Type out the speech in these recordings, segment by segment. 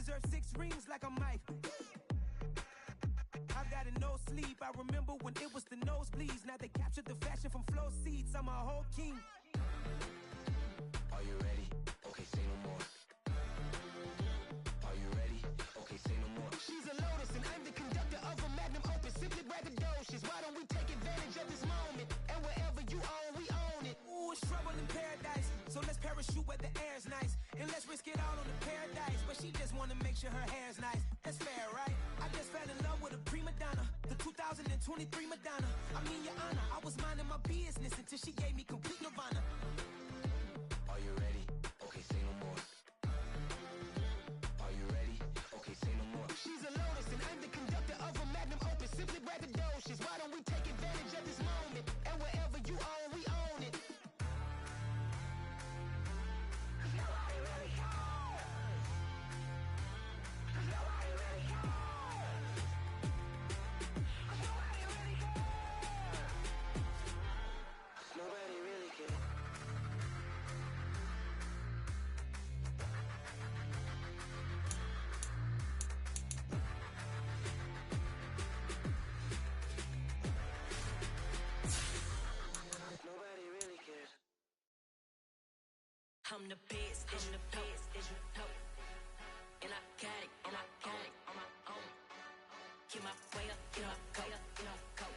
deserve 6 rings like I'm Mike. I've got a no sleep. I remember when it was the nosebleeds. Now they captured the fashion from flow seats. I'm a whole king. Are you ready? Okay, say no more. Are you ready? Okay, say no more. She's a lotus and I'm the conductor of a magnum opus. Simply braggadocious. Why don't we take advantage of this moment? And wherever you own, we own it. Ooh, it's trouble in paradise. So let's parachute where the air's nice. And let's risk it all on the paradise. But she just wanna make sure her hair's nice. That's fair, right? I just fell in love with a prima donna. The 2023 Madonna. I mean, your honor, I was minding my business until she gave me complete nirvana. Are you ready? Okay, say no more. Are you ready? Okay, say no more. She's a lotus and I'm the conductor of a magnum opus. Simply braggadocious. Why don't we take advantage of this moment? And wherever you own, we own it. Nobody really cares. Nobody really cares. Nobody really cares. Nobody really cares. Nobody really cares. I'm the best, I'm the best, as you know. And I got it, and I got it on my own. Get my way up, get my go, get my go.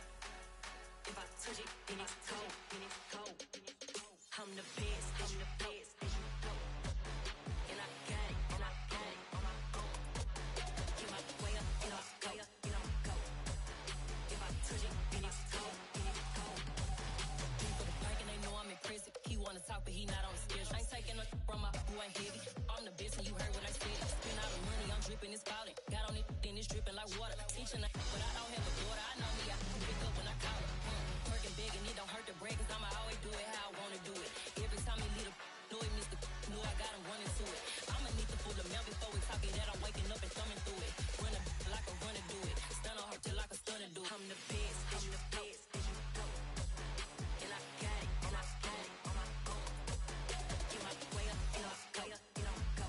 If I touch it, then it's cold, then it's cold. I'm the best, as you know. And I got it, and I got it on my own. Get my way up, get my go, get my go. If I touch it, then it's cold, then it's cold. He for the bank and they know I'm in prison. He wanna talk, but he not on the schedule. I ain't taking no from my who ain't heavy. I'm the best and you heard what I said. Spend all the money, I'm dripping, it's falling. Got on it, then it's dripping like water. Teaching that, but I don't have a daughter. I know me, I can pick up when I call her. Working big and it don't hurt the break, cause I'ma always do it how I wanna do it. Every time he leave the know it missed the know I got him running to it. I'ma need to pull the mail before we talk it that I'm waking up and thumbing through it. Run a like a runner do it. Stun on her till like a stunner do it. I'm the best, I'm the best, as you know. And I got it, and I got it on my own. Get my way up, get my go, get my go.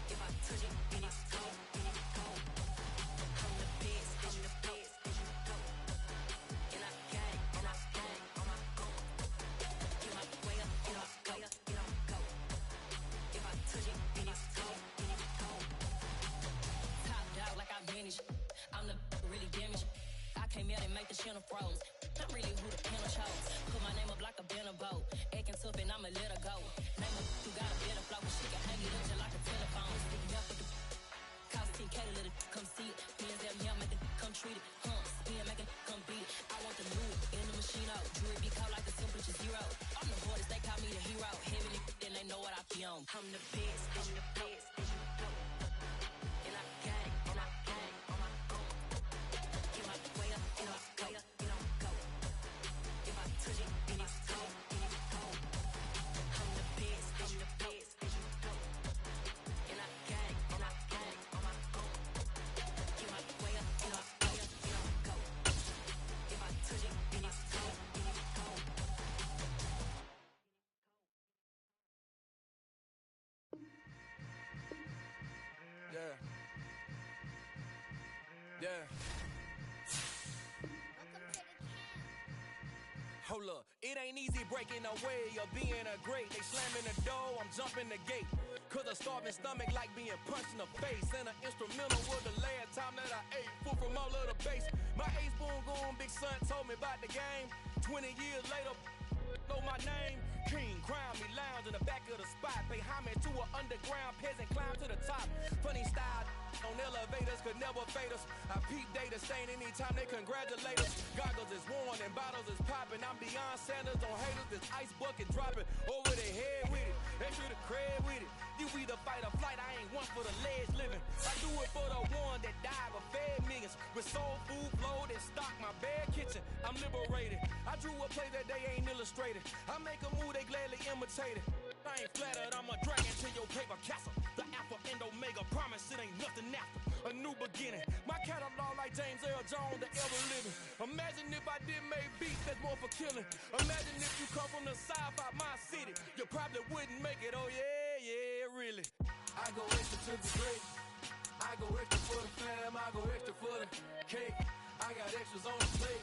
If I touch it, then it's cold, then it's cold. I'm the best, I'm the best, as you know. And I got it, and I got it on my own. Get my way up, get my go, get my go. If I touch it, then it's cold, then it's cold. Top dog like I vanished. I'm the really damaged. I came out and make the channel froze. I'm really who the panel chose. Put my name up like a banner boat. Acting tough and I'ma let her go. Name her who got a better flow. She can hang it up just like a telephone. Sticking up with the cost 10K to let it come see it. Hands down here, make it come treat it. Spin, make it come beat it. I want the new in the machine out. Jewelry be cold like the temperature 0. I'm the hardest, they call me the hero. Heavy then they know what I be on. I'm the best, I'm the best, as you know. And I got it, and I got it on my own. Get my way up, get my go, get my go. If I touch it, then it's cold, then it's cold. I'm the best, as you know. And I got it, and I got it on my own. Get my way up, get my go, get my go. If I touch it, then it's cold, then it's cold. Yeah. Yeah. Hold up, it ain't easy breaking away or being a great. They slamming the door, I'm jumping the gate. Cause a starving stomach like being punched in the face. And an instrumental was the last time that I ate food from all of the base. My ace boom goon, big son told me about the game. 20 years later, know my name. King, crown me, lounge in the back of the spot. Pay homage to an underground peasant, climb to the top. Funny style on elevators could never fade us. I peep data stain anytime they congratulate us. Goggles is worn and bottles is popping. I'm beyond Sanders on haters, this ice bucket dropping over their head with it. Extra the cred with it. You either fight or flight, I ain't one for the ledge living. I do it for the one that died but fed millions. With soul food flowed and stocked my bare kitchen. I'm liberated. I drew a play that they ain't illustrated. I make a move, they gladly imitate it. I ain't flattered, I'm a dragon to your paper castle. The alpha and omega, promise it ain't nothing after. A new beginning. My catalog like James Earl Jones, the ever living. Imagine if I did make beats that's more for killing. Imagine if you come from the south out my city. You probably wouldn't make it, oh yeah, yeah, really. I go extra to the great. I go extra for the fam, I go extra for the cake. I got extras on the plate.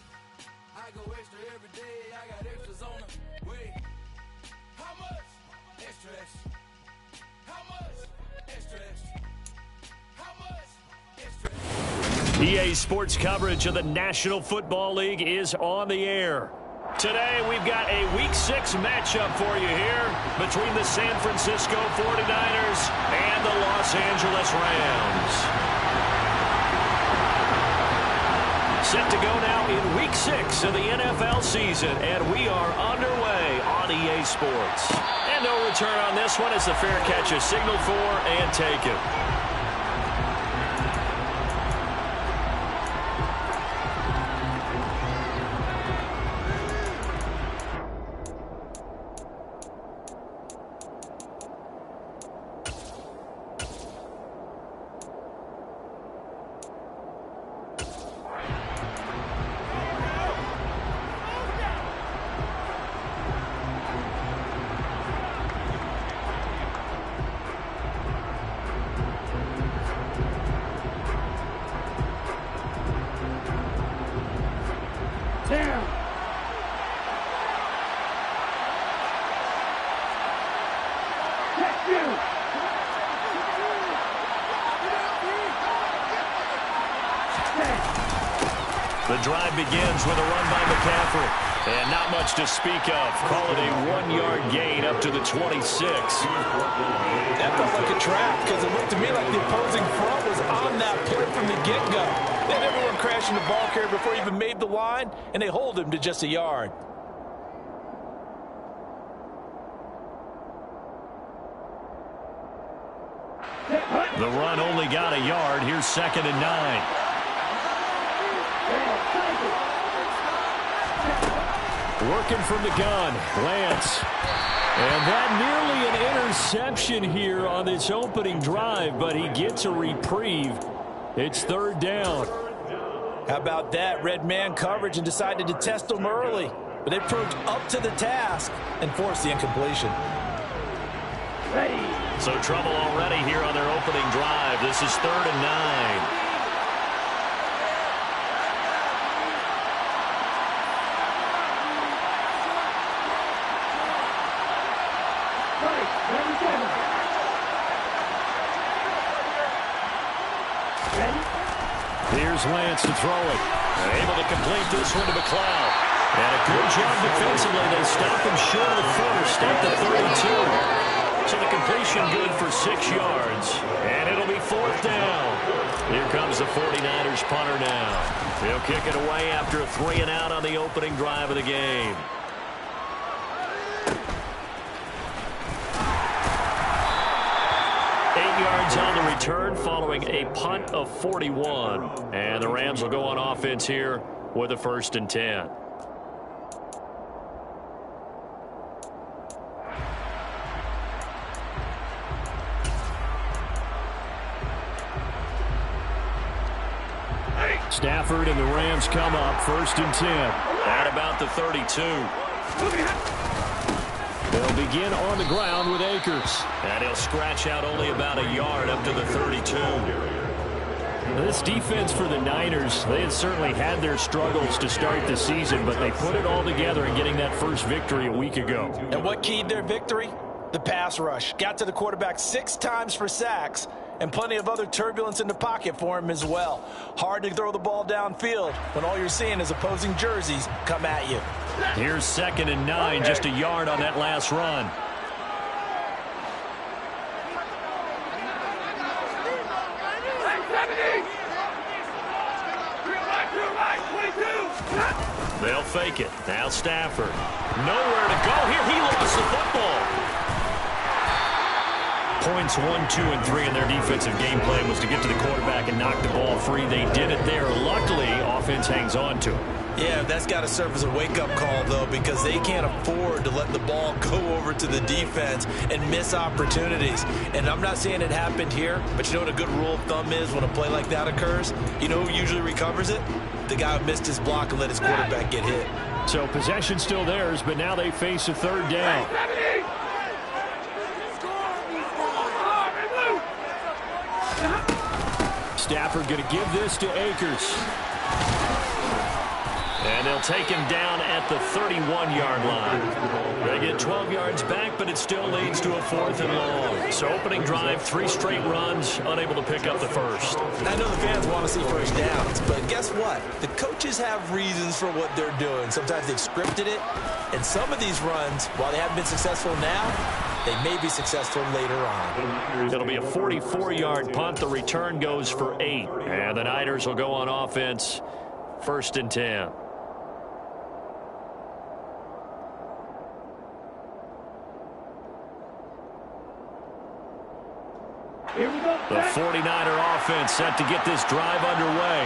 I go extra every day, I got extras on the way. How much? Extra, extra. How much? Extra, extra. How much? Extra, extra. EA Sports coverage of the National Football League is on the air. Today, we've got a Week 6 matchup for you here between the San Francisco 49ers and the Los Angeles Rams. Set to go now in Week 6 of the NFL season, and we are underway on EA Sports. And no return on this one as the fair catch is signaled for and taken. The drive begins with a run by McCaffrey. And not much to speak of. Call it a 1-yard gain up to the 26. That felt like a trap because it looked to me like the opposing front was on that play from the get-go. They had everyone crashing the ball carrier before he even made the line, and they hold him to just a yard. The run only got a yard. Here's 2nd and 9. Working from the gun, Lance. And that nearly an interception here on this opening drive, but he gets a reprieve. It's 3rd down. How about that? Red man coverage and decided to test them early. But they proved up to the task and forced the incompletion. So trouble already here on their opening drive. This is 3rd and 9. Here's Lance to throw it. Able to complete this one to McLeod. And a good job defensively. They stop him short of the first at the 32. So the completion good for 6 yards. And it'll be 4th down. Here comes the 49ers punter now. He'll kick it away after a 3-and-out on the opening drive of the game. Yards on the return following a punt of 41. And the Rams will go on offense here with a 1st and 10. Stafford and the Rams come up 1st and 10 at about the 32. They'll begin on the ground with Akers. And he'll scratch out only about a yard up to the 32. This defense for the Niners, they had certainly had their struggles to start the season, but they put it all together in getting that first victory a week ago. And what keyed their victory? The pass rush. Got to the quarterback 6 times for sacks, and plenty of other turbulence in the pocket for him as well. Hard to throw the ball downfield when all you're seeing is opposing jerseys come at you. Here's 2nd and 9, just a yard on that last run. They'll fake it. Now Stafford. Nowhere to go here. He lost the football. Points 1, 2, and 3 in their defensive game plan was to get to the quarterback and knock the ball free. They did it there. Luckily, offense hangs on to it. Yeah, that's got to serve as a wake-up call, though, because they can't afford to let the ball go over to the defense and miss opportunities. And I'm not saying it happened here, but you know what a good rule of thumb is when a play like that occurs? You know who usually recovers it? The guy who missed his block and let his quarterback get hit. So possession still theirs, but now they face a 3rd down. Stafford going to give this to Akers. And they'll take him down at the 31-yard line. They get 12 yards back, but it still leads to a 4th and long. So opening drive, 3 straight runs, unable to pick up the first. I know the fans want to see first downs, but guess what? The coaches have reasons for what they're doing. Sometimes they've scripted it, and some of these runs, while they haven't been successful now, they may be successful later on. It'll be a 44-yard punt. The return goes for 8. And the Niners will go on offense, 1st and 10. The 49er offense set to get this drive underway.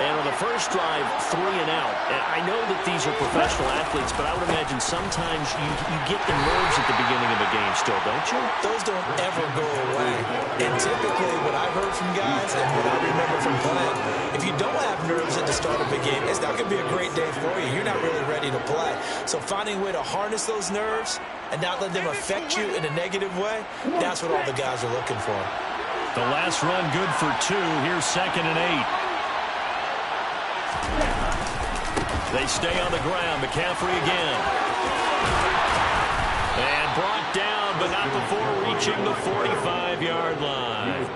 And on the first drive, 3 and out. And I know that these are professional athletes, but I would imagine sometimes you get the nerves at the beginning of a game still, don't you? Those don't ever go away. And typically what I've heard from guys and what I remember from playing, if you don't have nerves at the start of a game, it's not going to be a great day for you. You're not really ready to play. So finding a way to harness those nerves and not let them affect you in a negative way, that's what all the guys are looking for. The last run good for 2. Here's 2nd and 8. They stay on the ground. McCaffrey again. And brought down, but not before reaching the 45-yard line.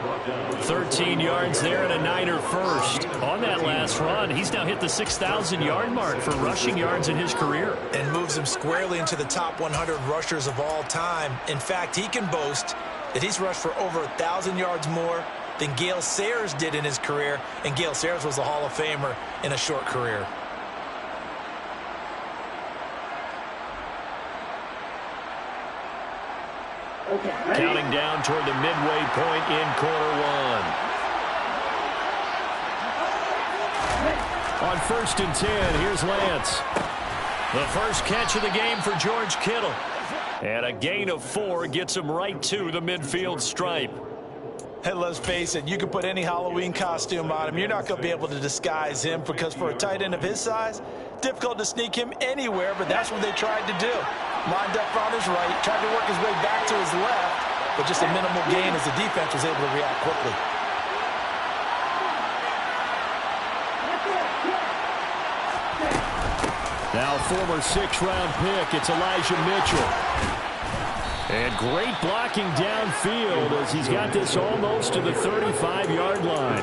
13 yards there and a Niner first. On that last run, he's now hit the 6,000-yard mark for rushing yards in his career. And moves him squarely into the top 100 rushers of all time. In fact, he can boast that he's rushed for over 1,000 yards more than Gale Sayers did in his career, and Gale Sayers was a Hall of Famer in a short career. Counting down toward the midway point in quarter 1. On 1st and 10, here's Lance. The first catch of the game for George Kittle. And a gain of 4 gets him right to the midfield stripe. Hey, let's face it, you can put any Halloween costume on him. You're not going to be able to disguise him because for a tight end of his size, difficult to sneak him anywhere, but that's what they tried to do. Lined up on his right, tried to work his way back to his left, but just a minimal gain as the defense was able to react quickly. Now former 6th-round pick, it's Elijah Mitchell. And great blocking downfield as he's got this almost to the 35-yard line.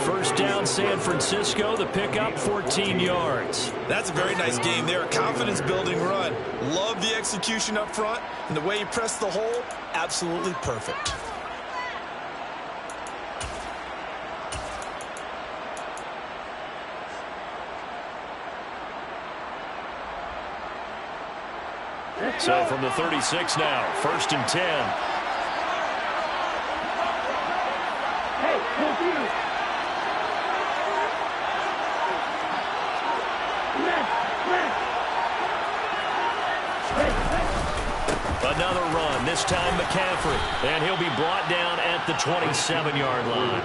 First down, San Francisco. The pickup, 14 yards. That's a very nice game there. Confidence-building run. Love the execution up front. And the way he pressed the hole, absolutely perfect. So from the 36 now, 1st and 10. Another run, this time McCaffrey, and he'll be brought down at the 27-yard line.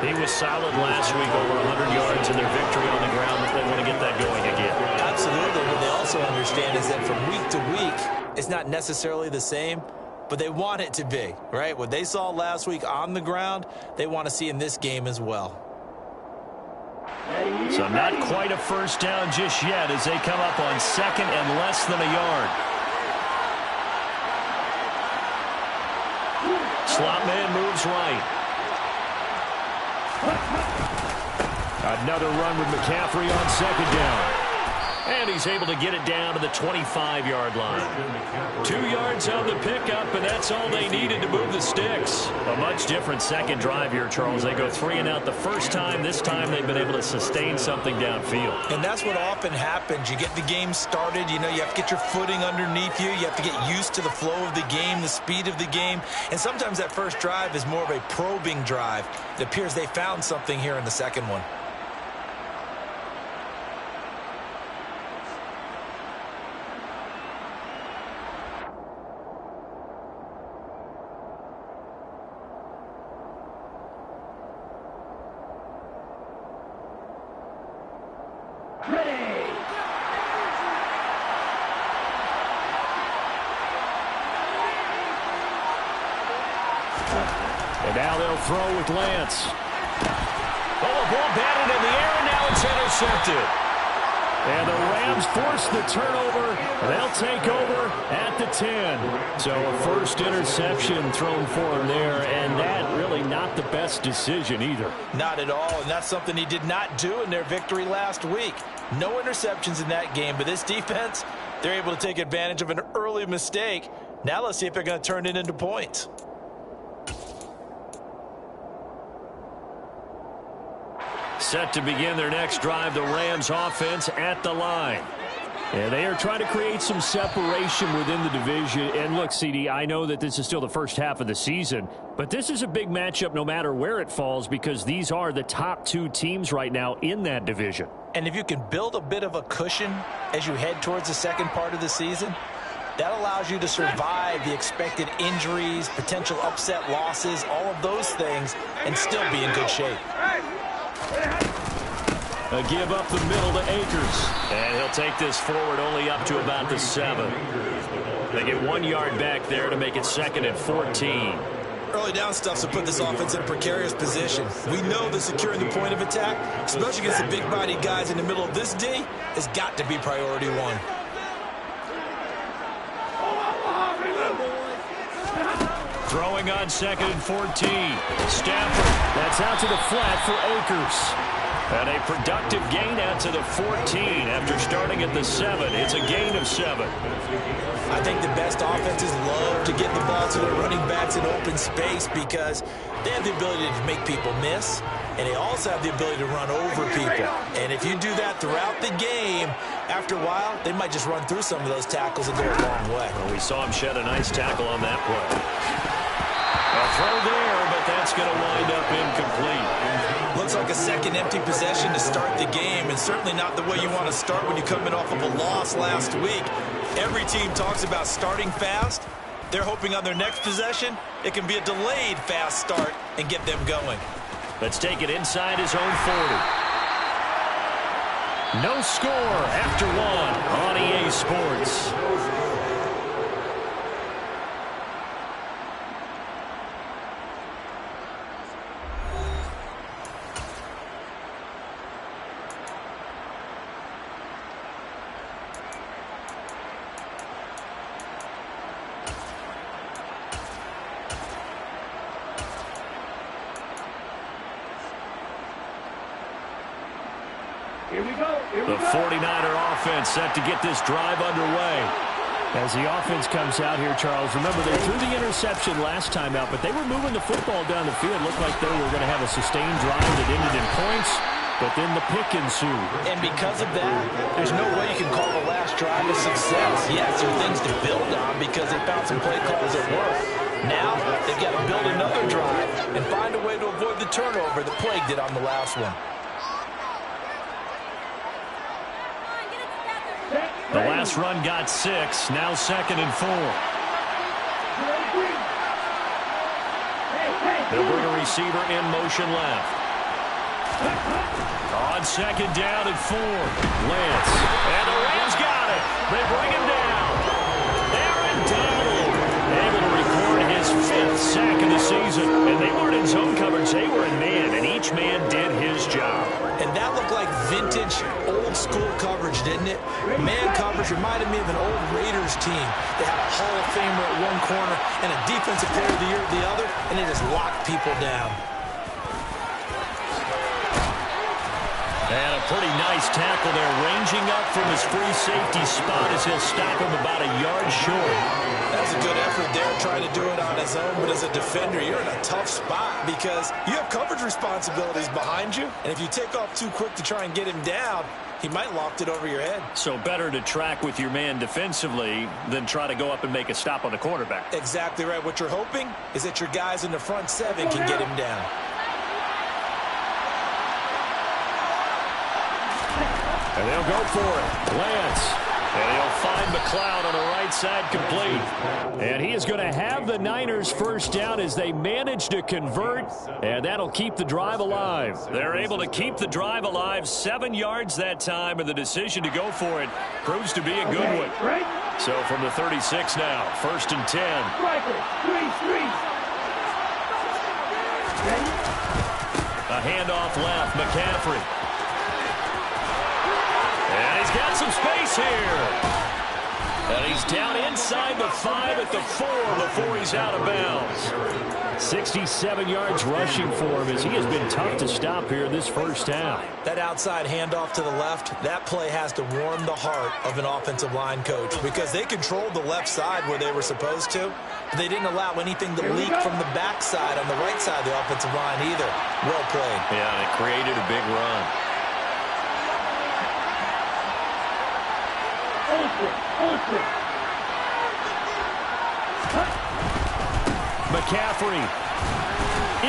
He was solid last week, over 100 yards in their victory on the ground, but they want to get that going again. Absolutely. What they also understand is that from week to week, it's not necessarily the same, but they want it to be, right? What they saw last week on the ground, they want to see in this game as well. So not quite a first down just yet as they come up on 2nd and less than a yard. Slot man moves right. Another run with McCaffrey on 2nd down. And he's able to get it down to the 25-yard line. 2 yards on the pickup, and that's all they needed to move the sticks. A much different second drive here, Charles. They go 3 and out the first time. This time they've been able to sustain something downfield. And that's what often happens. You get the game started. You know, you have to get your footing underneath you. You have to get used to the flow of the game, the speed of the game. And sometimes that first drive is more of a probing drive. It appears they found something here in the second one. And now they'll throw with Lance. Oh, a ball batted in the air, and now it's intercepted. And the Rams force the turnover. They'll take over at the 10. So a first interception thrown for him there, and that really not the best decision either. Not at all, and that's something he did not do in their victory last week. No interceptions in that game, but this defense, they're able to take advantage of an early mistake. Now let's see if they're going to turn it into points. Set to begin their next drive, the Rams offense at the line. And they are trying to create some separation within the division. And look, CD, I know that this is still the first half of the season, but this is a big matchup no matter where it falls because these are the top two teams right now in that division. And if you can build a bit of a cushion as you head towards the second part of the season, that allows you to survive the expected injuries, potential upset losses, all of those things, and still be in good shape. A give up the middle to Akers. And he'll take this forward only up to about the 7. They get 1 yard back there to make it 2nd and 14. Early down stuff to put this offense in a precarious position. We know that securing the point of attack, especially against the big-bodied guys in the middle of this D, has got to be priority one. Throwing on 2nd and 14. Stafford. That's out to the flat for Akers. And a productive gain out to the 14 after starting at the 7. It's a gain of 7. I think the best offenses love to get the ball to their running backs in open space because they have the ability to make people miss, and they also have the ability to run over people. And if you do that throughout the game, after a while, they might just run through some of those tackles and go a long way. Well, we saw him shed a nice tackle on that play. A throw there, but that's going to wind up incomplete. Looks like a second empty possession to start the game, and certainly not the way you want to start when you're coming off of a loss last week. Every team talks about starting fast. They're hoping on their next possession, it can be a delayed fast start and get them going. Let's take it inside his own 40. No score after 1 on EA Sports. The 49er offense set to get this drive underway. As the offense comes out here, Charles, remember they threw the interception last time out, but they were moving the football down the field. Looked like they were going to have a sustained drive that ended in points, but then the pick ensued. And because of that, there's no way you can call the last drive a success. Yes, there are things to build on because they found some play calls that work. Now they've got to build another drive and find a way to avoid the turnover that plagued it on the last one. The last run got 6, now 2nd and 4. They'll bring a receiver in motion left. On 2nd down and 4, Lance. And the Rams got it. They bring him down. Aaron Donald able to record his 5th sack of the season. And they weren't in zone coverage. They were in man, and each man did his job. And that looked like vintage, old-school coverage, didn't it? Man coverage reminded me of an old Raiders team. They had a Hall of Famer at one corner and a Defensive Player of the Year at the other, and they just locked people down. And a pretty nice tackle there, ranging up from his free safety spot as he'll stop him about a yard short. That's a good effort there, trying to do it on his own, but as a defender, you're in a tough spot because you have coverage responsibilities behind you, and if you take off too quick to try and get him down, he might loft it over your head. So better to track with your man defensively than try to go up and make a stop on the quarterback. Exactly right. What you're hoping is that your guys in the front 7 can get him down. And they'll go for it. Lance. And he'll find McLeod on the right side complete. And he is going to have the Niners first down as they manage to convert. And that'll keep the drive alive. They're able to keep the drive alive. 7 yards that time. And the decision to go for it proves to be a good one. So from the 36 now, 1st and 10. A handoff left, McCaffrey. And he's got some space here. And he's down inside the 5 at the 4 before he's out of bounds. 67 yards rushing for him as he has been tough to stop here in this first half. That outside handoff to the left, that play has to warm the heart of an offensive line coach because they controlled the left side where they were supposed to, but they didn't allow anything to leak from the backside on the right side of the offensive line either. Well played. Yeah, and it created a big run. McCaffrey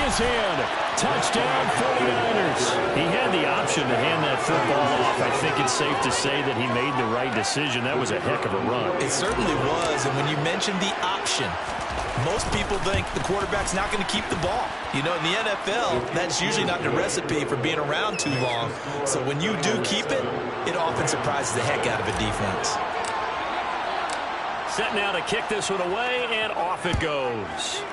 is in. Touchdown 49ers. He had the option to hand that football off. I think it's safe to say that he made the right decision. That was a heck of a run. It certainly was, and when you mentioned the option, most people think the quarterback's not going to keep the ball. You know, in the NFL, that's usually not the recipe for being around too long. So when you do keep it, it often surprises the heck out of a defense. Set now to kick this one away, and off it goes.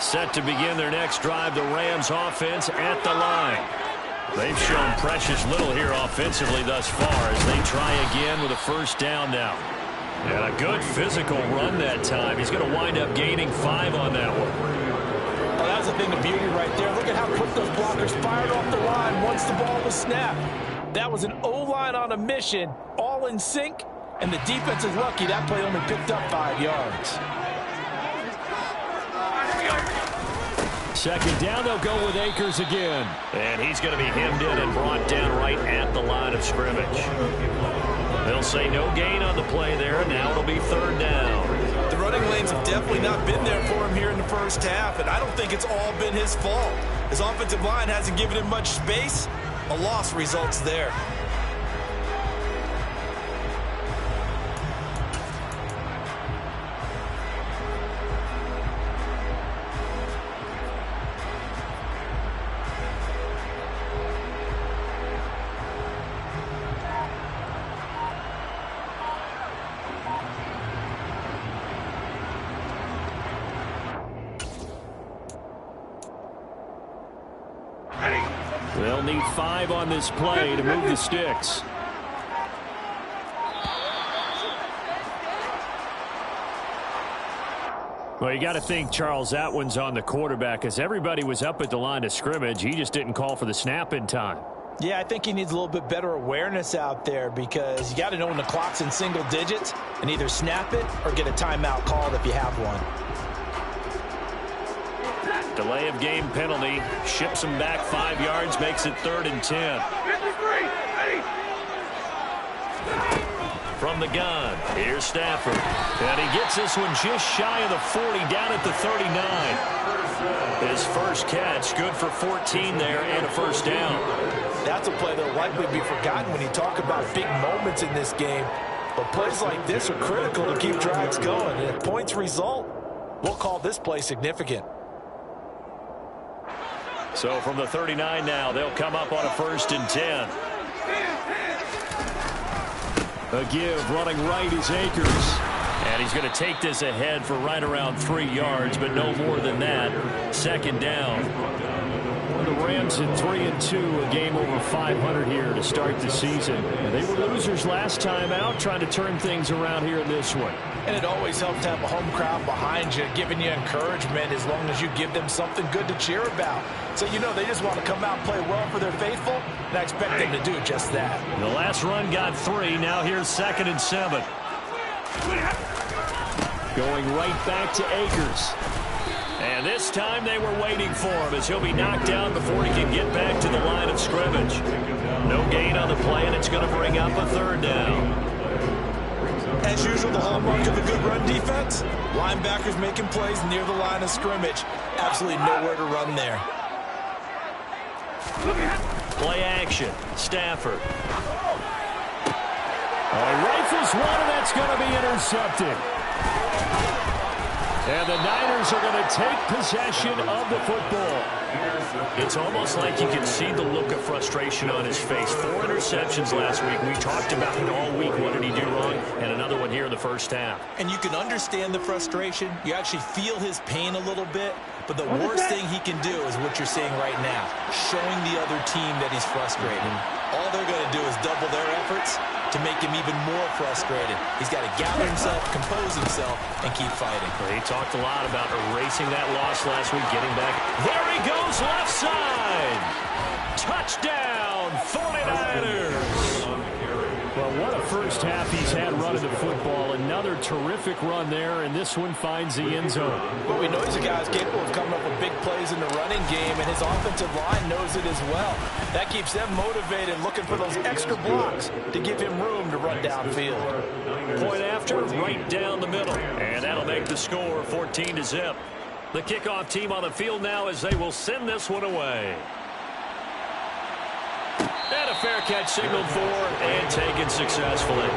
Set to begin their next drive, the Rams offense at the line. They've shown precious little here offensively thus far as they try again with a first down now. And a good physical run that time. He's going to wind up gaining 5 on that one. Well, that was a thing of beauty right there. Look at how quick those blockers fired off the line once the ball was snapped. That was an O-line on a mission, all in sync, and the defense is lucky that play only picked up 5 yards. Second down, they'll go with Akers again. And he's going to be hemmed in and brought down right at the line of scrimmage. They'll say no gain on the play there. Now it'll be third down. The running lanes have definitely not been there for him here in the first half, and I don't think it's all been his fault. His offensive line hasn't given him much space. A loss results there. They'll need 5 on this play to move the sticks. Well, you got to think, Charles, that one's on the quarterback as everybody was up at the line of scrimmage. He just didn't call for the snap in time. Yeah, I think he needs a little bit better awareness out there because you got to know when the clock's in single digits and either snap it or get a timeout called if you have one. Delay of game penalty ships him back 5 yards, makes it 3rd and 10. From the gun, here's Stafford. And he gets this one just shy of the 40, down at the 39. His first catch, good for 14 there and a first down. That's a play that'll likely be forgotten when you talk about big moments in this game. But plays like this are critical to keep drives going. And if points result, we'll call this play significant. So from the 39 now, they'll come up on a 1st and 10. A give running right is Akers. And he's going to take this ahead for right around 3 yards, but no more than that. 2nd down. The Rams at 3-2, a game over 500 here to start the season. And they were losers last time out, trying to turn things around here in this one. And it always helps to have a home crowd behind you, giving you encouragement as long as you give them something good to cheer about. So, you know, they just want to come out and play well for their faithful, and I expect them to do just that. The last run got 3. Now here's 2nd and 7. Going right back to Akers. And this time they were waiting for him as he'll be knocked down before he can get back to the line of scrimmage. No gain on the play, and it's going to bring up a 3rd down. As usual, the hallmark of a good run defense, linebackers making plays near the line of scrimmage. Absolutely nowhere to run there. Play action. Stafford. Rifles one, and that's going to be intercepted. And the Niners are going to take possession of the football. It's almost like you can see the look of frustration on his face. 4 interceptions last week. We talked about it all week. What did he do wrong? And another one here in the first half. And you can understand the frustration. You actually feel his pain a little bit. But the worst thing he can do is what you're seeing right now, showing the other team that he's frustrated. All they're going to do is double their efforts to make him even more frustrated. He's got to gather himself, compose himself, and keep fighting. He talked a lot about erasing that loss last week, getting back. There he goes, left side. Touchdown, 49ers. Well, what a first half he's had running the football. Another terrific run there, and this one finds the end zone. Well, we know he's a guy who's capable of coming up with big plays in the running game, and his offensive line knows it as well. That keeps them motivated, looking for those extra blocks to give him room to run downfield. Point after, right down the middle. And that'll make the score 14-0. The kickoff team on the field now as they will send this one away. And a fair catch signaled for and taken successfully.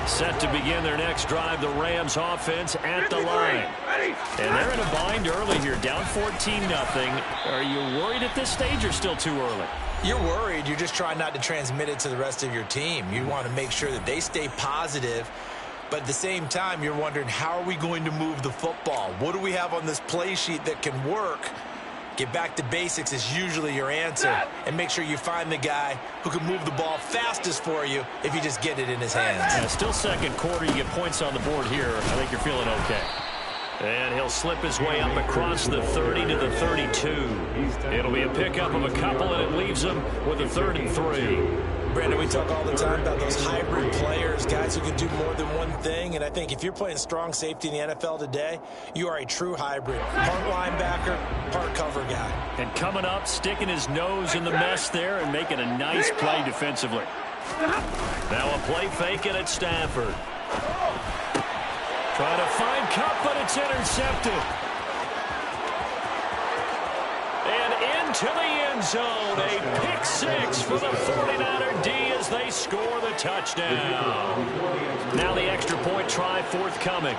Set to begin their next drive, the Rams offense at the line. And they're in a bind early here, down 14-0. Are you worried at this stage or still too early? You're worried. You're just trying not to transmit it to the rest of your team. You want to make sure that they stay positive, but at the same time, you're wondering, how are we going to move the football? What do we have on this play sheet that can work? Get back to basics is usually your answer, and make sure you find the guy who can move the ball fastest for you if you just get it in his hands. Yeah, still second quarter. You get points on the board here. I think you're feeling okay. And he'll slip his way up across the 30 to the 32. It'll be a pickup of a couple, and it leaves him with a 3rd and 3. Brandon, we talk all the time about those hybrid players, guys who can do more than one thing. And I think if you're playing strong safety in the NFL today, you are a true hybrid. Part linebacker, part cover guy. And coming up, sticking his nose in the mess there and making a nice play defensively. Now a play fake, and it's Stafford. Trying to find Cup, but it's intercepted. And into the end zone, a pick 6 for the 49er D as they score the touchdown. Now the extra point try forthcoming.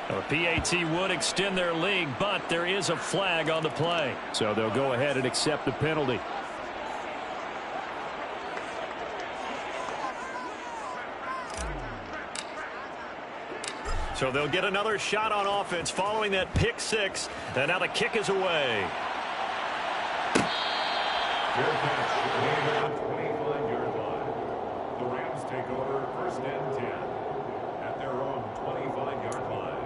A PAT would extend their lead, but there is a flag on the play. So they'll go ahead and accept the penalty. So they'll get another shot on offense following that pick 6. And now the kick is away. Fair catch, made on the 25-yard line. The Rams take over 1st and 10 at their own 25-yard line.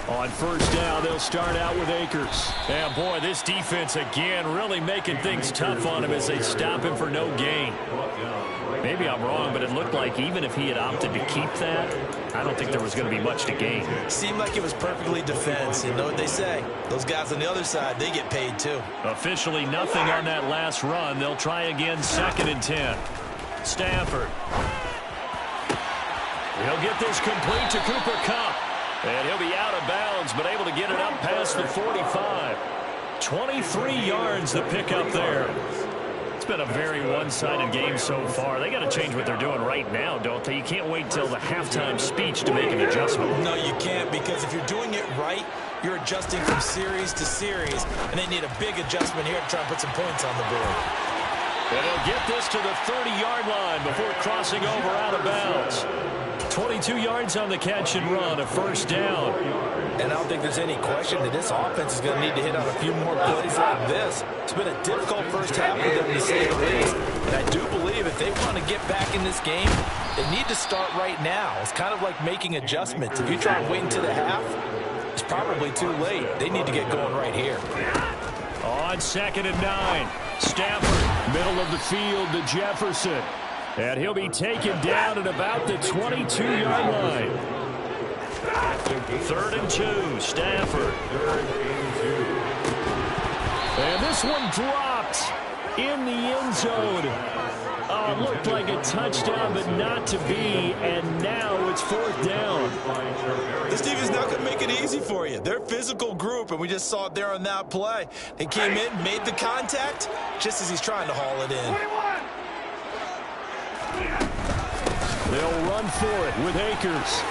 On 1st down, they'll start out with Akers. And boy, this defense again really making things tough on him as they stop him for no gain. Maybe I'm wrong, but it looked like even if he had opted to keep that, I don't think there was going to be much to gain. Seemed like it was perfectly defense. You know what they say? Those guys on the other side, they get paid too. Officially nothing on that last run. They'll try again 2nd and 10. Stafford. He'll get this complete to Cooper Kupp. And he'll be out of bounds, but able to get it up past the 45. 23 yards the pickup there. It's been a very one-sided game so far. They got to change what they're doing right now, don't they? You can't wait till the halftime speech to make an adjustment. No, you can't, because if you're doing it right, you're adjusting from series to series, and they need a big adjustment here to try and put some points on the board. And he'll get this to the 30-yard line before crossing over out of bounds. 22 yards on the catch and run, a 1st down. And I don't think there's any question that this offense is going to need to hit on a few more plays like this. It's been a difficult first half for them, to say the least. And I do believe if they want to get back in this game, they need to start right now. It's kind of like making adjustments. If you try and wait until the half, it's probably too late. They need to get going right here. On 2nd and 9, Stafford, middle of the field to Jefferson. And he'll be taken down at about the 22-yard line. 3rd and 2, Stafford. And this one dropped in the end zone. Looked like a touchdown, but not to be, and now it's 4th down. This defense is not going to make it easy for you. They're a physical group, and we just saw it there on that play. They came in, made the contact, just as he's trying to haul it in. They'll run for it with Akers.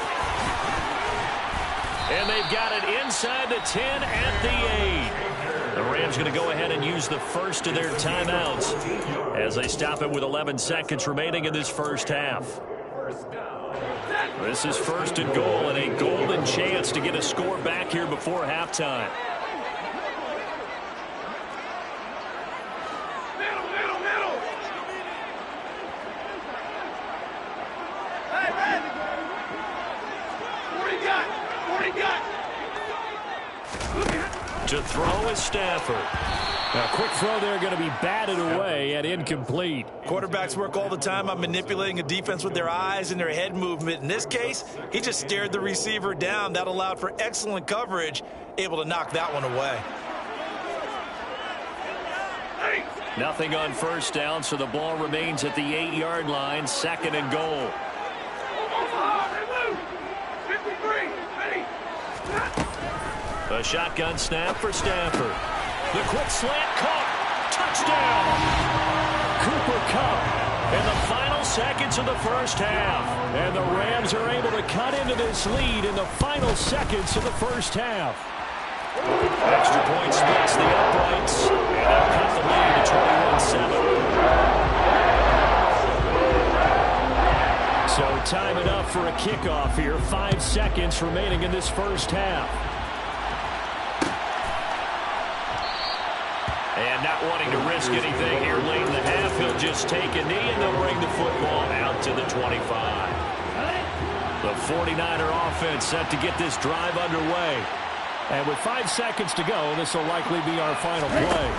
And they've got it inside the 10 at the 8. The Rams going to go ahead and use the first of their timeouts as they stop it with 11 seconds remaining in this first half. This is 1st and goal and a golden chance to get a score back here before halftime. To throw is Stafford. Now, quick throw there going to be batted away and incomplete. Quarterbacks work all the time on manipulating a defense with their eyes and their head movement. In this case, he just stared the receiver down. That allowed for excellent coverage, able to knock that one away. Nothing on 1st down, so the ball remains at the 8-yard line, 2nd and goal. A shotgun snap for Stafford. The quick slant caught. Touchdown! Cooper Kupp in the final seconds of the first half. And the Rams are able to cut into this lead in the final seconds of the first half. Extra point splits the uprights. And they'll cut the lead to 21-7. So time enough for a kickoff here. 5 seconds remaining in this first half. And not wanting to risk anything here late in the half, he'll just take a knee and they'll bring the football out to the 25. The 49er offense set to get this drive underway. And with 5 seconds to go, this will likely be our final play.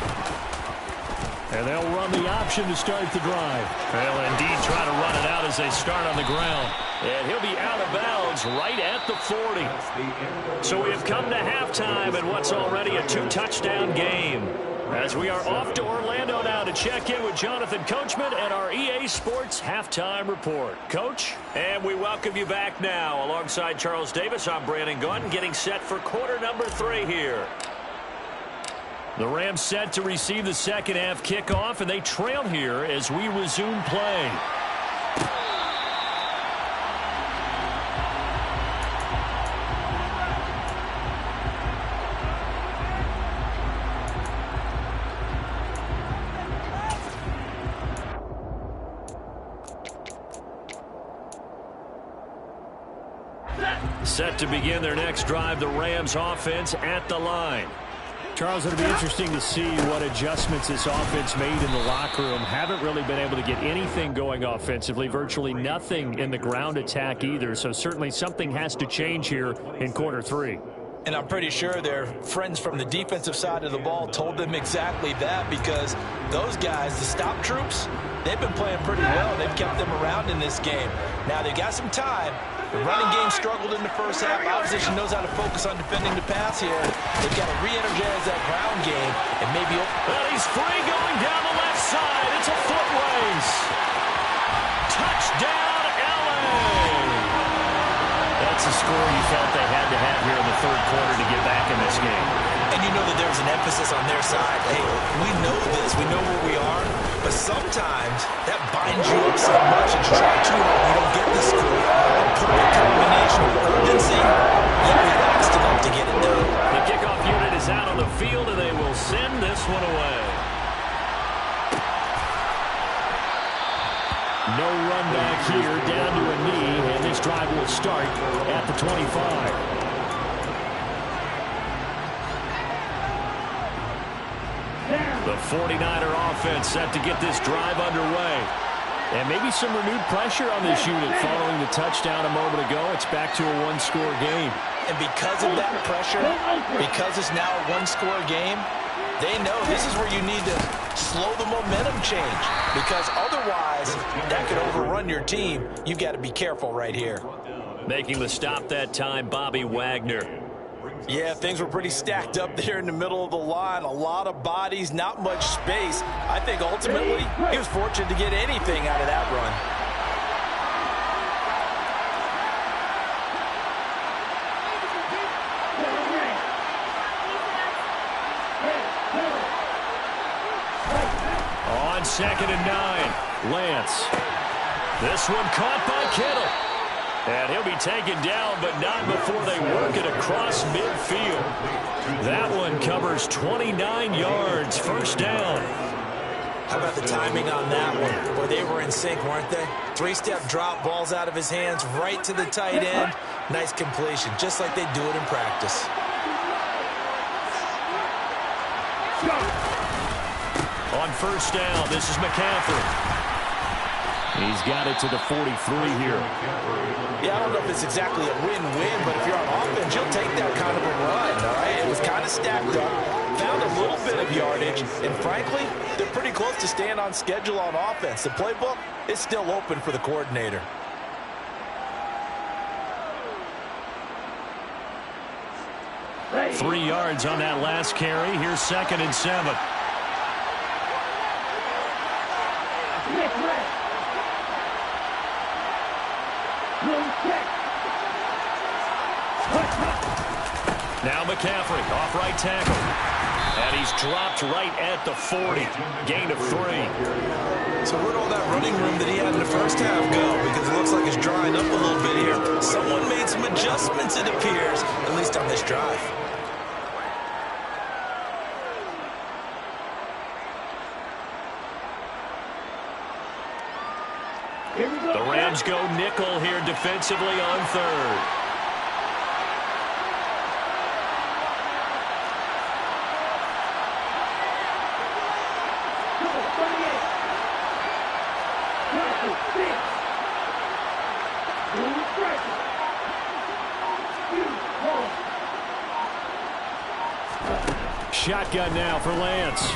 And they'll run the option to start the drive. They'll indeed try to run it out as they start on the ground. And he'll be out of bounds right at the 40. So we have come to halftime in what's already a 2-touchdown game. As we are off to Orlando now to check in with Jonathan Coachman and our EA Sports Halftime Report. Coach, and we welcome you back now. Alongside Charles Davis, I'm Brandon Gunn, getting set for quarter number 3 here. The Rams set to receive the second half kickoff, and they trail here as we resume play. Set to begin their next drive, the Rams offense at the line. Charles, it'll be interesting to see what adjustments this offense made in the locker room. Haven't really been able to get anything going offensively, virtually nothing in the ground attack either. So certainly something has to change here in quarter 3. And I'm pretty sure their friends from the defensive side of the ball told them exactly that, because those guys, the stop troops, they've been playing pretty well. They've kept them around in this game. Now they've got some time. The running game struggled in the first half. Opposition knows how to focus on defending the pass here. They've got to re-energize that ground game and maybe... Well, he's free going down the left side. It's a foot race. Touchdown, LA! That's a score you felt they had to have here in the third quarter to get back in this game. And you know that there's an emphasis on their side. Hey, we know this. We know where we are. But sometimes that binds you up so much and you try too hard. You don't get the score. A perfect combination of urgency, yet relaxed enough to get it done. The kickoff unit is out on the field, and they will send this one away. No run back here, down to a knee, and this drive will start at the 25. The 49er offense set to get this drive underway. And maybe some renewed pressure on this unit following the touchdown a moment ago. It's back to a one-score game. And because of that pressure, because it's now a one-score game, they know this is where you need to slow the momentum change, because otherwise that could overrun your team. You've got to be careful right here. Making the stop that time, Bobby Wagner. Yeah, things were pretty stacked up there in the middle of the line. A lot of bodies, not much space. I think ultimately he was fortunate to get anything out of that run. On 2nd and 9, Lance. This one caught by Kittle. And he'll be taken down, but not before they work it across midfield. That one covers 29 yards, first down. How about the timing on that one? Boy, they were in sync, weren't they? Three-step drop, balls out of his hands, right to the tight end. Nice completion, just like they do it in practice. On first down, this is McCaffrey. He's got it to the 43 here. Yeah, I don't know if it's exactly a win-win, but if you're on offense, you'll take that kind of a run, all right? It was kind of stacked up, found a little bit of yardage, and frankly, they're pretty close to staying on schedule on offense. The playbook is still open for the coordinator. Hey. 3 yards on that last carry. Here's 2nd and 7. Now McCaffrey off right tackle. And he's dropped right at the 40. Gain of 3. So where'd all that running room that he had in the first half go? Because it looks like it's drying up a little bit here. Someone made some adjustments, it appears, at least on this drive. The Rams go nickel here defensively on 3rd. Shotgun now for Lance.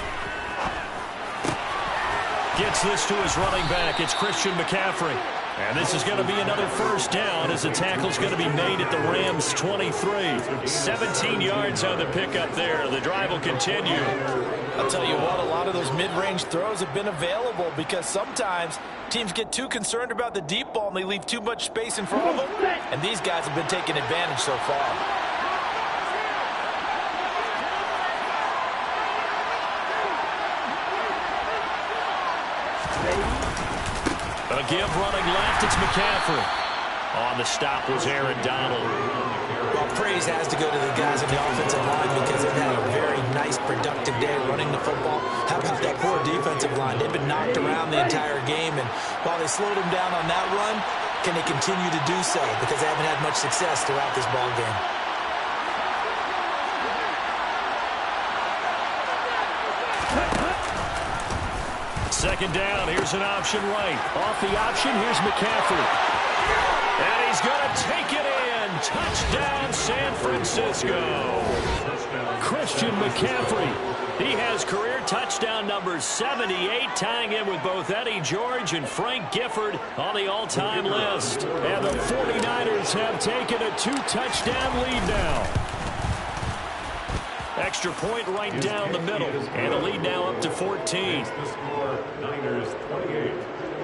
Gets this to his running back. It's Christian McCaffrey. And this is going to be another first down as the tackle's going to be made at the Rams' 23. 17 yards on the pickup there. The drive will continue. I'll tell you what, a lot of those mid-range throws have been available because sometimes teams get too concerned about the deep ball and they leave too much space in front of them. And these guys have been taking advantage so far. A give running left, it's McCaffrey. On the stop was Aaron Donald. Well, praise has to go to the guys on the offensive line because they've had a very nice, productive day running the football. How about that poor defensive line? They've been knocked around the entire game, and while they slowed them down on that run, can they continue to do so? Because they haven't had much success throughout this ball game. Second down, here's an option right. Off the option, here's McCaffrey. And he's going to take it in. Touchdown, San Francisco. Christian McCaffrey. He has career touchdown number 78, tying in with both Eddie George and Frank Gifford on the all-time list. And the 49ers have taken a 2-touchdown lead now. Extra point right down the middle. And the lead now up to 14. The score, Niners 28,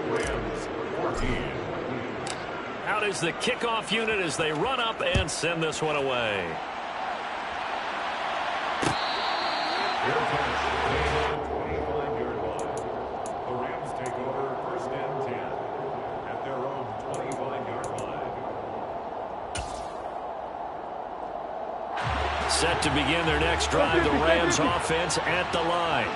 Rams 14. Out is the kickoff unit as they run up and send this one away. Their catch, 25-yard line. The Rams take over 1st and 10 at their own 25-yard line. Set to begin their next drive, the Rams offense at the line.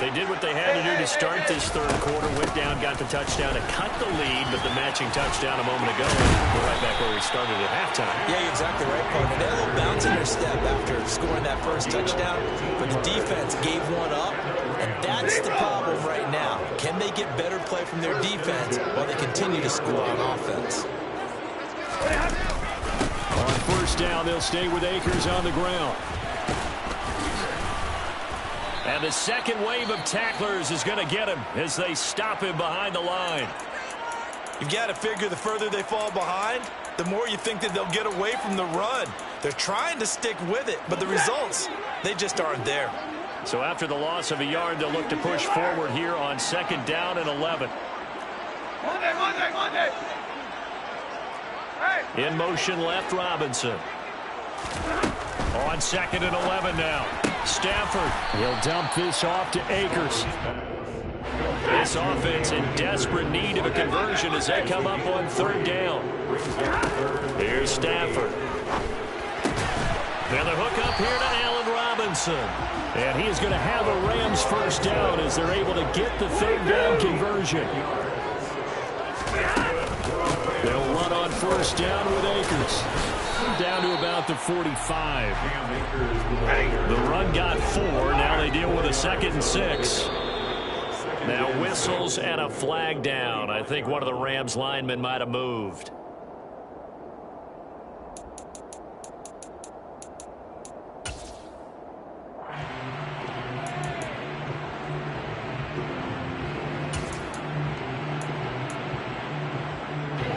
They did what they had to do to start this third quarter, went down, got the touchdown to cut the lead, but the matching touchdown a moment ago, we're right back where we started at halftime. Yeah, you're exactly right, partner. They had a little bounce in their step after scoring that first touchdown, but the defense gave one up, and that's the problem right now. Can they get better play from their defense while they continue to score on offense? On first down, they'll stay with Akers on the ground. And the second wave of tacklers is going to get him as they stop him behind the line. You've got to figure the further they fall behind, the more you think that they'll get away from the run. They're trying to stick with it, but the results, they just aren't there. So after the loss of a yard, they'll look to push forward here on second down and 11. In motion left, Robinson. On second and 11 now. Stafford, he'll dump this off to Akers. This offense in desperate need of a conversion as they come up on third down. Here's Stafford. Now the hook up here to Allen Robinson. And he is going to have a Rams first down as they're able to get the third down conversion. They'll run on first down with Akers. Down to about the 45. The run got 4. Now they deal with a 2nd and 6. Now whistles and a flag down. I think one of the Rams linemen might have moved.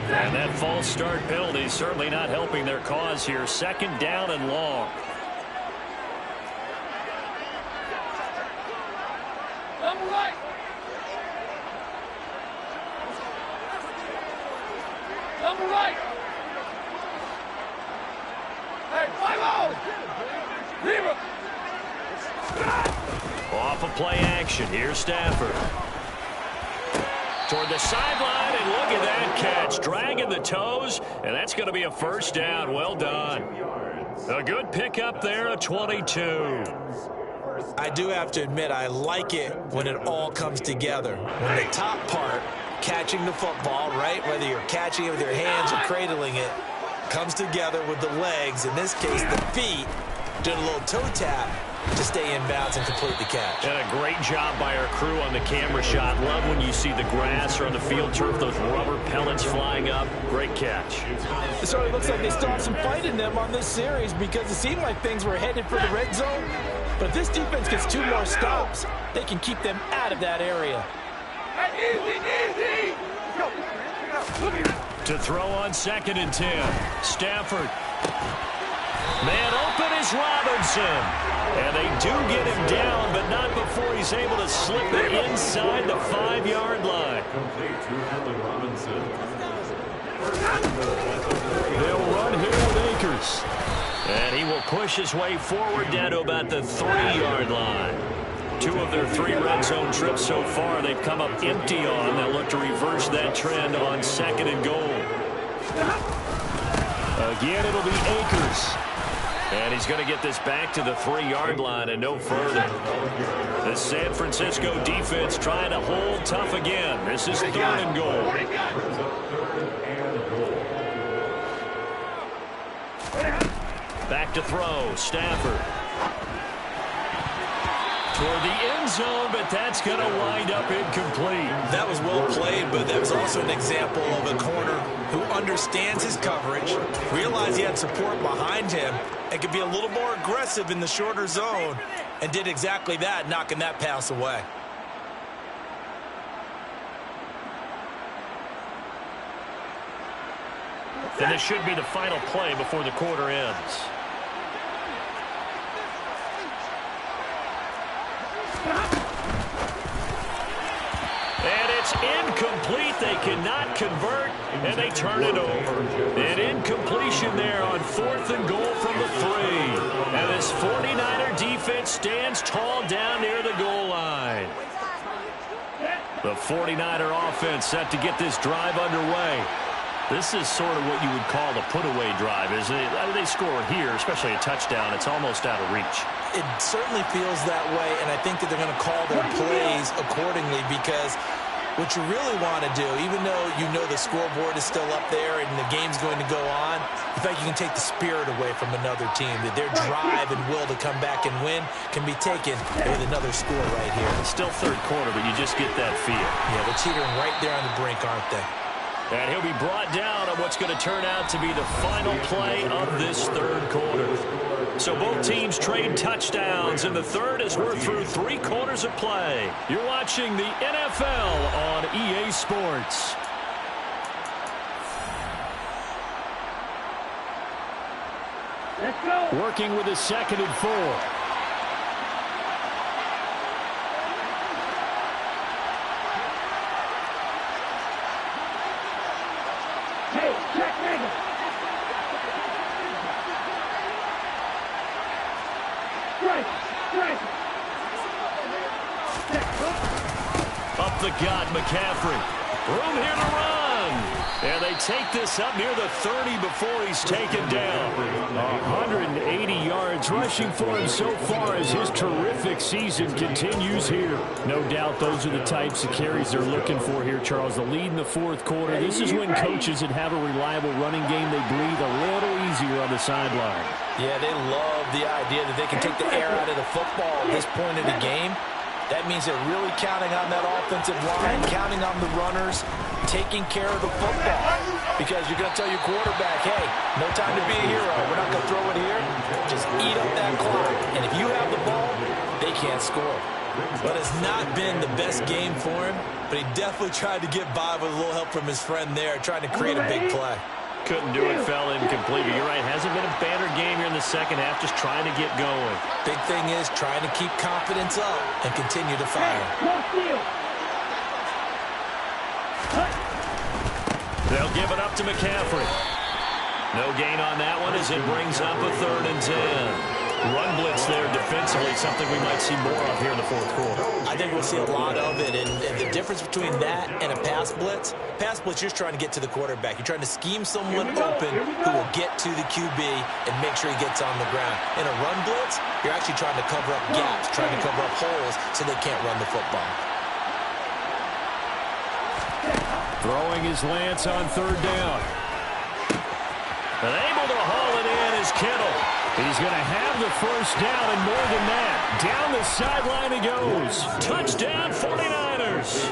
And that false start penalty certainly not helping their cause here. Second down and long. Number right. Number right. Hey, 5-0. Off of play action. Here's Stafford. Toward the sideline, and look at that catch. Dragging the toes, and that's going to be a first down. Well done. A good pickup there, a 22. I do have to admit, I like it when it all comes together. When the top part, catching the football, right, whether you're catching it with your hands or cradling it, comes together with the legs, in this case the feet, doing a little toe tap to stay in bounds and complete the catch. And a great job by our crew on the camera shot. Love when you see the grass or on the field turf, those rubber pellets flying up. Great catch. It certainly looks like they still have some fight in them on this series because it seemed like things were headed for the red zone. But if this defense gets 2 more stops, they can keep them out of that area. Easy. To throw on 2nd and 10. Stafford. Man open is Robinson. And they do get him down, but not before he's able to slip it inside the 5-yard line. They'll run here with Akers. And he will push his way forward down to about the 3-yard line. 2 of their 3 red zone trips so far they've come up empty on. They'll look to reverse that trend on 2nd and goal. Again, it'll be Akers. And he's going to get this back to the 3-yard line and no further. The San Francisco defense trying to hold tough again. This is 3rd and goal. Back to throw. Stafford. Toward the end zone, but that's going to wind up incomplete. That was well played, but that was also an example of a corner who understands his coverage, realized he had support behind him, and could be a little more aggressive in the shorter zone, and did exactly that, knocking that pass away. And this should be the final play before the quarter ends. And it's incomplete. They cannot convert, and they turn it over. An incompletion there on 4th and goal from the 3. And this 49er defense stands tall down near the goal line. The 49er offense set to get this drive underway. This is sort of what you would call the put-away drive. They score here, especially a touchdown. It's almost out of reach. It certainly feels that way, and I think that they're going to call their plays accordingly because what you really want to do, even though you know the scoreboard is still up there and the game's going to go on, in fact, you can take the spirit away from another team, that their drive and will to come back and win can be taken with another score right here. Still third quarter, but you just get that feel. Yeah, they're teetering right there on the brink, aren't they? And he'll be brought down on what's going to turn out to be the final play of this third quarter. So both teams trade touchdowns, and the third as we're through 3 quarters of play. You're watching the NFL on EA Sports. Let's go. Working with a 2nd and 4. Up the gut, McCaffrey. Room here to run. And they take this up near the 30 before he's taken down. 180 yards rushing for him so far as his terrific season continues here. No doubt those are the types of carries they're looking for here, Charles. The lead in the 4th quarter. This is when coaches that have a reliable running game, they breathe a little easier on the sideline. Yeah, they love the idea that they can take the air out of the football at this point of the game. That means they're really counting on that offensive line, counting on the runners, taking care of the football. Because you're going to tell your quarterback, hey, no time to be a hero. We're not going to throw it here. Just eat up that clock. And if you have the ball, they can't score. But it's not been the best game for him, but he definitely tried to get by with a little help from his friend there, trying to create a big play. Couldn't do it, fell incomplete. But you're right, hasn't been a banner game here in the second half, just trying to get going. Big thing is trying to keep confidence up and continue to fire. They'll give it up to McCaffrey. No gain on that one as it brings up a 3rd and 10. Run blitz there defensively, something we might see more of here in the 4th quarter. I think we'll see a lot of it, and the difference between that and a pass blitz, you're just trying to get to the quarterback. You're trying to scheme someone open who will get to the QB and make sure he gets on the ground. In a run blitz, you're actually trying to cover up gaps, trying to cover up holes so they can't run the football. Throwing his Lance on 3rd down. And able to haul it in is Kittle. He's going to have the 1st down, and more than that, down the sideline he goes. Touchdown, 49ers.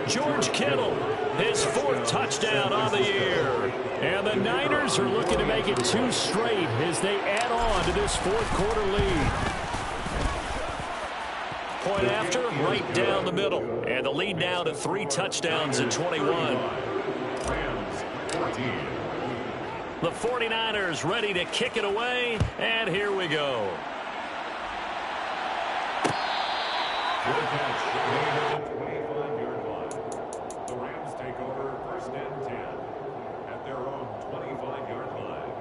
George Kittle, his 4th touchdown on the year. And the Niners are looking to make it 2 straight as they add on to this 4th quarter lead. Point after, right down the middle. And the lead now to 3 touchdowns in 21. The 49ers ready to kick it away, and here we go. Good catch made at the 25-yard line. The Rams take over 1st and 10 at their own 25-yard line.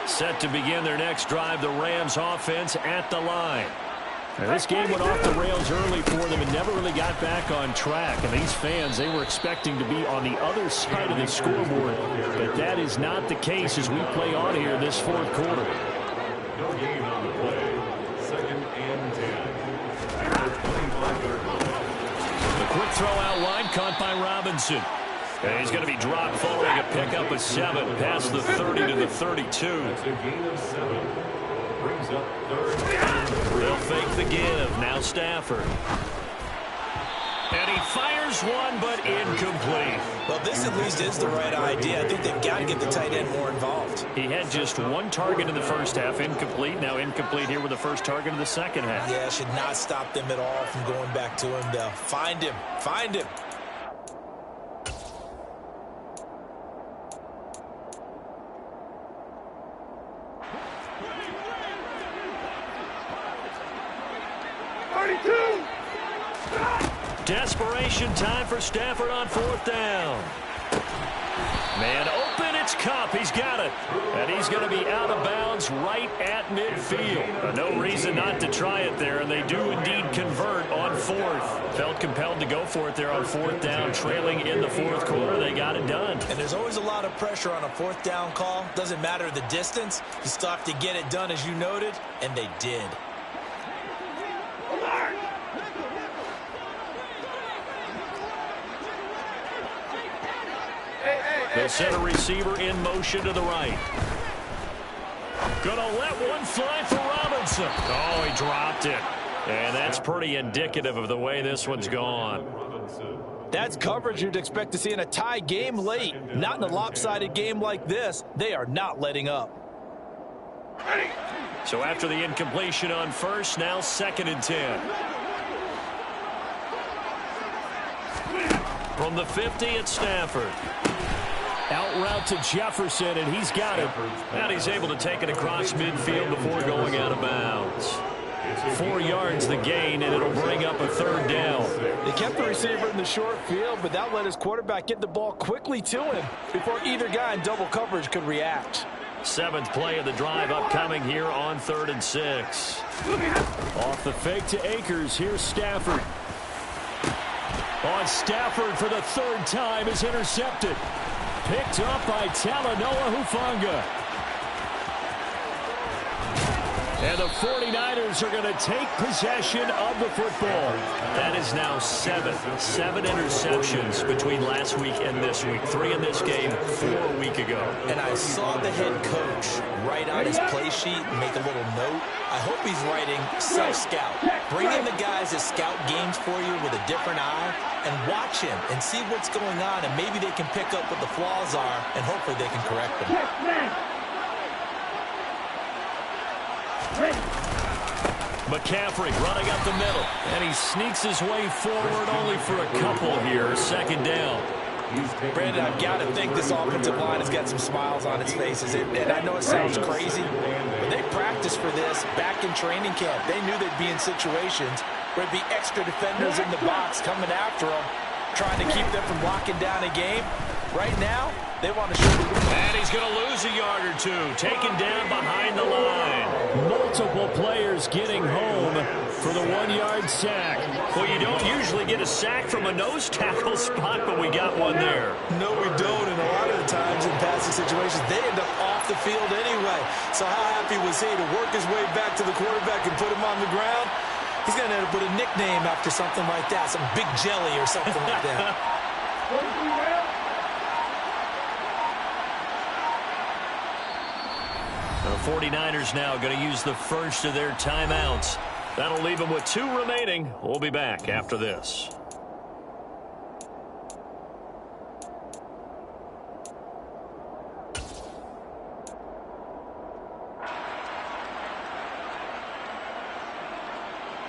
Set to begin their next drive, the Rams offense at the line. Now, this game went off the rails early for them and never really got back on track. And these fans, they were expecting to be on the other side of the scoreboard. But that is not the case as we play on here this 4th quarter. No gain on the play. 2nd and 10 at their 25-yard line. The quick throw out wide, caught by Robinson. And he's going to be dropped following a pickup of 7 past the 30 to the 32. That's a gain of 7. Brings up 3rd. They'll fake the give. Now Stafford. And he fires one, but incomplete. Well, this at least is the right idea. I think they've got to get the tight end more involved. He had just 1 target in the first half, incomplete. Now incomplete here with the first target in the second half. Yeah, should not stop them at all from going back to him, though. Find him. Find him. Desperation time for Stafford on 4th down. Man open, it's Cup. He's got it. And he's going to be out of bounds right at midfield. No reason not to try it there, and they do indeed convert on fourth. Felt compelled to go for it there on fourth down, trailing in the fourth quarter. They got it done. And there's always a lot of pressure on a fourth down call. Doesn't matter the distance. You still have to get it done, as you noted, and they did. They'll send a receiver in motion to the right. Gonna let one fly for Robinson. Oh, he dropped it. And that's pretty indicative of the way this one's gone. That's coverage you'd expect to see in a tie game late. Not in a lopsided game like this. They are not letting up. So after the incompletion on first, now 2nd and 10. From the 50, it's Stafford. Out route to Jefferson, and he's got it. And he's able to take it across midfield before going out of bounds. 4 yards the gain, and it'll bring up a 3rd down. They kept the receiver in the short field, but that let his quarterback get the ball quickly to him before either guy in double coverage could react. 7th play of the drive upcoming here on 3rd and 6. Off the fake to Akers, here's Stafford. On Stafford for the 3rd time is intercepted. Picked up by Talanoa Hufanga. And the 49ers are going to take possession of the football. That is now 7 interceptions between last week and this week. 3 in this game, 4 a week ago. And I saw the head coach write on his play sheet and make a little note. I hope he's writing self-scout. Bring in the guys that scout games for you with a different eye and watch him and see what's going on, and maybe they can pick up what the flaws are, and hopefully they can correct them. McCaffrey running up the middle, and he sneaks his way forward only for a couple here. 2nd down. Brandon, I've got to think this offensive line has got some smiles on its faces. And I know it sounds crazy, but they practiced for this back in training camp. They knew they'd be in situations where there'd be extra defenders in the box coming after them, trying to keep them from locking down a game. Right now, they want to show the win. And he's going to lose a yard or two, taken down behind the line. Multiple players getting home for the 1-yard sack. Well, you don't usually get a sack from a nose tackle spot, but we got one there. No, we don't, and a lot of the times in passing situations, they end up off the field anyway. So how happy was he to work his way back to the quarterback and put him on the ground? He's going to end up with a nickname after something like that, some Big Jelly or something like that. The 49ers now going to use the first of their timeouts. That'll leave them with 2 remaining. We'll be back after this.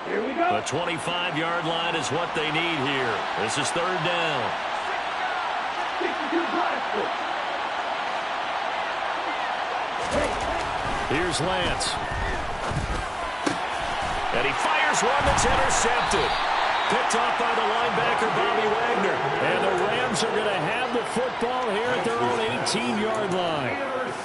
Here we go. The 25-yard line is what they need here. This is 3rd down. 62 Glasgow. Here's Lance. And he fires one that's intercepted. Picked off by the linebacker, Bobby Wagner. And the Rams are going to have the football here at their own 18-yard line.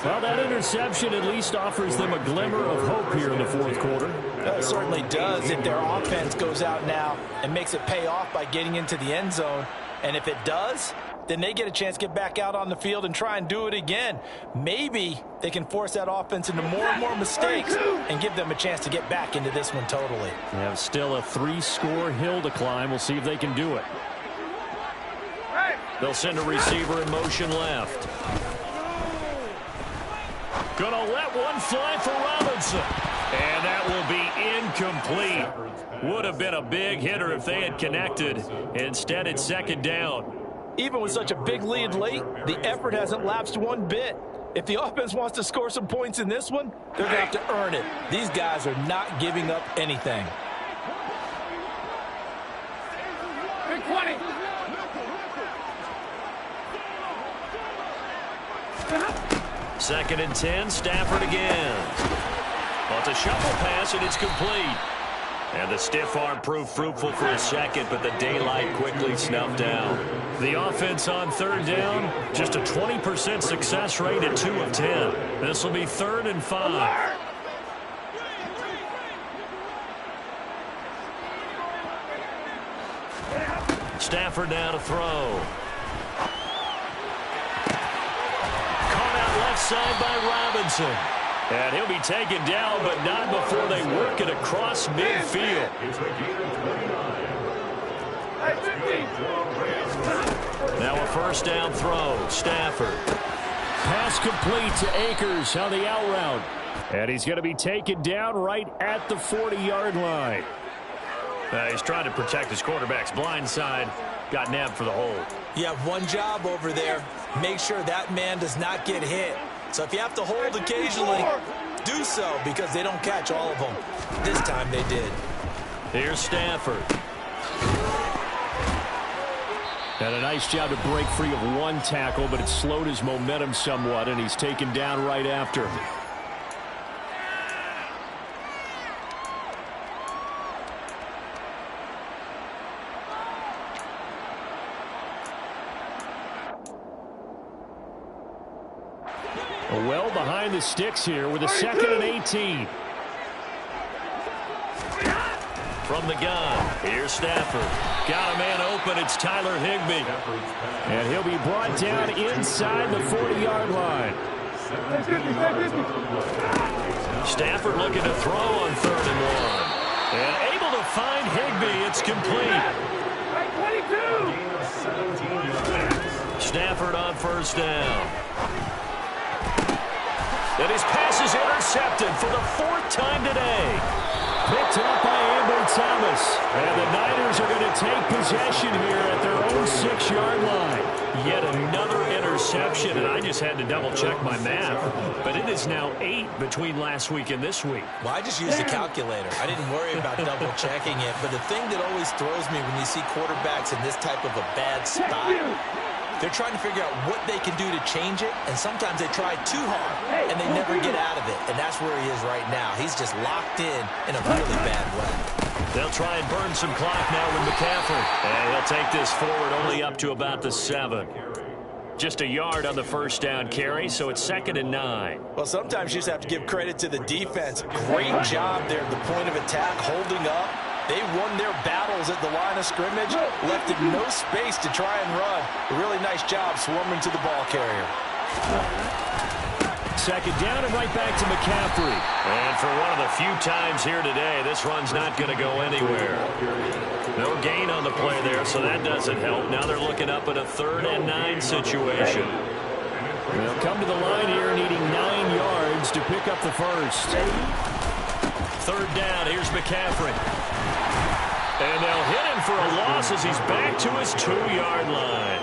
Well, that interception at least offers them a glimmer of hope here in the 4th quarter. It certainly does if their offense goes out now and makes it pay off by getting into the end zone. And if it does, then they get a chance to get back out on the field and try and do it again. Maybe they can force that offense into more and more mistakes and give them a chance to get back into this one totally. They have still a 3-score hill to climb. We'll see if they can do it. They'll send a receiver in motion left. Gonna let one fly for Robinson. And that will be incomplete. Would have been a big hitter if they had connected. Instead, it's 2nd down. Even with such a big lead late, the effort hasn't lapsed one bit. If the offense wants to score some points in this one, they're going to have to earn it. These guys are not giving up anything. Big 20. 2nd and 10, Stafford again. Well, it's a shuffle pass, and it's complete. And the stiff arm proved fruitful for a second, but the daylight quickly snuffed down. The offense on third down, just a 20% success rate at 2 of 10. This will be 3rd and 5. Stafford now to throw. Caught out left side by Robinson. And he'll be taken down, but not before they work it across midfield. Now a first down throw. Stafford. Pass complete to Akers on the out route. And he's going to be taken down right at the 40-yard line. He's trying to protect his quarterback's blind side. Got nabbed for the hold. You have one job over there. Make sure that man does not get hit. So if you have to hold occasionally, do so, because they don't catch all of them. This time they did. Here's Stafford. And a nice job to break free of one tackle, but it slowed his momentum somewhat, and he's taken down right after. Well behind the sticks here with a 2nd and 18. From the gun, here's Stafford. Got a man open, it's Tyler Higbee. And he'll be brought down inside the 40-yard line. Stafford looking to throw on 3rd and 1. And able to find Higbee, it's complete. Stafford on first down. And his pass is intercepted for the 4th time today. Picked up by Amber Thomas. And the Niners are going to take possession here at their own 6-yard line. Yet another interception, and I just had to double-check my math. But it is now 8 between last week and this week. Well, I just used a calculator. I didn't worry about double-checking it. But the thing that always throws me when you see quarterbacks in this type of a bad spot, they're trying to figure out what they can do to change it, and sometimes they try too hard, and they never get out of it, and that's where he is right now. He's just locked in a really bad way. They'll try and burn some clock now with McCaffrey, and he'll take this forward only up to about the 7. Just a yard on the first down carry, so it's 2nd and 9. Well, sometimes you just have to give credit to the defense. Great job there at the point of attack, holding up. They won their battles at the line of scrimmage, left it no space to try and run. A really nice job swarming to the ball carrier. 2nd down and right back to McCaffrey. And for one of the few times here today, this run's not going to go anywhere. No gain on the play there, so that doesn't help. Now they're looking up at a 3rd and 9 situation. They'll come to the line here needing 9 yards to pick up the first. 3rd down, here's McCaffrey. And they'll hit him for a loss as he's back to his 2-yard line.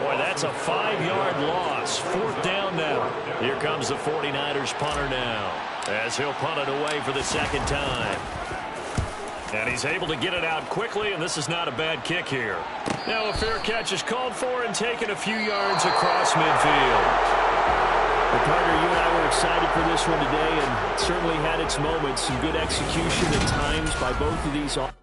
Boy, that's a 5-yard loss. 4th down now. Here comes the 49ers punter now, as he'll punt it away for the 2nd time. And he's able to get it out quickly, and this is not a bad kick here. Now a fair catch is called for and taken a few yards across midfield. Well, partner, you and I were excited for this one today, and certainly had its moments. Some good execution at times by both of these offenses.